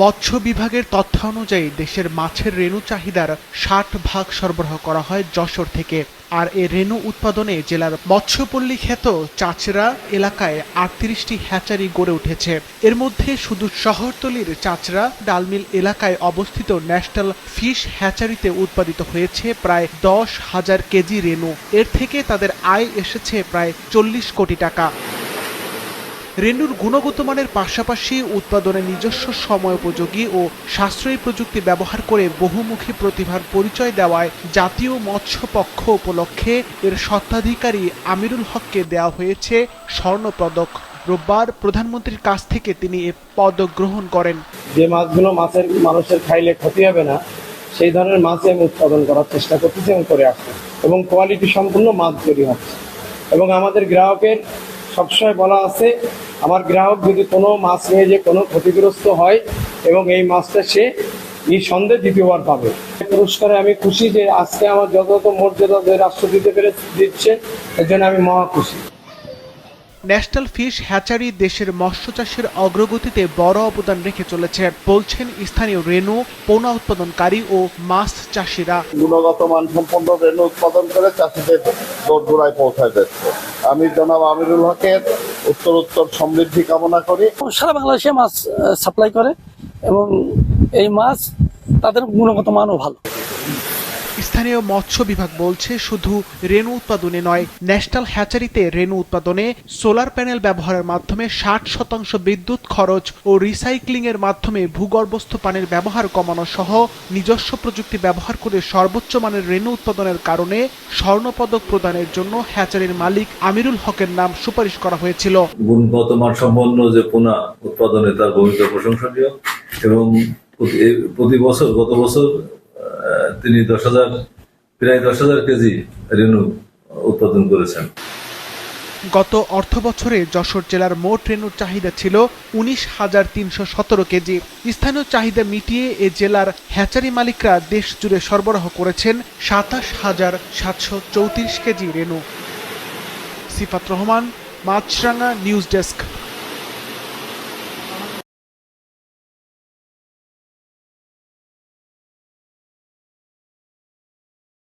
মৎস্য বিভাগের তথ্য অনুযায়ী দেশের মাছের রেণু চাহিদার ৬০% সরবরাহ করা হয় যশোর থেকে। আর এ রেণু উৎপাদনে জেলার মৎস্যপল্লী খ্যাত চাচড়া এলাকায় ৩৮টি হ্যাচারি গড়ে উঠেছে। এর মধ্যে শুধু শহরতলির চাচড়া ডালমিল এলাকায় অবস্থিত ন্যাশনাল ফিশ হ্যাচারিতে উৎপাদিত হয়েছে প্রায় ১০,০০০ কেজি রেণু। এর থেকে তাদের আয় এসেছে প্রায় ৪০ কোটি টাকা। রেণুর গুণগত মানের পাশাপাশি উৎপাদনে নিজস্ব সময়োপযোগী ও সাশ্রয়ী প্রযুক্তি ব্যবহার করে বহুমুখী প্রতিভার পরিচয় দেওয়ায় জাতীয় মৎস্য পক্ষ উপলক্ষে এর স্বত্বাধিকারী আমিরুল হককে দেওয়া হয়েছে স্বর্ণপদক। রোববার প্রধানমন্ত্রীর কাছ থেকে তিনি এ পদক গ্রহণ করেন। যে মাছগুলো মানুষের খাইলে ক্ষতি হবে না, সেই ধরনের মাছই আমি উৎপাদন করার চেষ্টা করতেছি এবং করে আসছি, এবং কোয়ালিটি সম্পূর্ণ মাছ তৈরি হচ্ছে। এবং আমাদের গ্রাহকের সবসময় বলা আছে, আমার গ্রাহক যদি কোনো মাছ নিয়ে যে কোনো ক্ষতিগ্রস্ত হয় এবং এই মাছটা সে নিঃসন্দেহে দ্বিতীয়বার পাবে। পুরস্কারে আমি খুশি যে আজকে আমার যথাযথ মর্যাদা রাষ্ট্র দিচ্ছে, এর জন্য আমি মহা খুশি। ন্যাশনাল ফিশ হ্যাচারি দেশের মৎস্য চাষের অগ্রগতিতে বড় অবদান রেখে চলেছে বলছেন স্থানীয় রেণু, পোনা উৎপাদনকারী ও মাছ চাষিরা। গুণগত মানসম্পন্ন রেণু উৎপাদন করে চাষিদের দোরগোড়ায় পৌঁছায় যাচ্ছে। আমি জনাব আমিরুল হকের উত্তর সমৃদ্ধি কামনা করি। সারা বাংলাদেশে মাছ সাপ্লাই করে এবং এই মাছ তাদের গুণগত মানও ভালো। স্থানীয় মৎস্য বিভাগ বলছে শুধু রেণু উৎপাদনে নয়, ন্যাশনাল হ্যাচারিতে রেণু উৎপাদনে সোলার প্যানেল ব্যবহারের মাধ্যমে ৬০% বিদ্যুৎ খরচ ও রিসাইক্লিং এর মাধ্যমে ভূগর্ভস্থ পানির ব্যবহার কমানো সহ নিজস্ব প্রযুক্তি ব্যবহার করে সর্বোচ্চ মানের রেণু উৎপাদনের কারণে স্বর্ণপদক প্রদানের জন্য হ্যাচারির মালিক আমিরুল হকের নাম সুপারিশ করা হয়েছিল। গুণগত মানসম্পন্ন যে পোনা উৎপাদনে তার ভূমিকা প্রশংসনীয় এবং প্রতি বছর গত বছর তিনি প্রায় ১০,০০০ কেজি রেণু উৎপাদন করেছেন। গত অর্থ বছরে যশোর জেলার মোট রেণুর চাহিদা ছিল ১৯,৩১৭ কেজি। স্থানীয় চাহিদা মিটিয়ে এ জেলার হ্যাচারি মালিকরা দেশ জুড়ে সরবরাহ করেছেন ২৭,৭৩৪ কেজি রেণু। সিফাত রহমান, মাছরাঙা নিউজ ডেস্ক।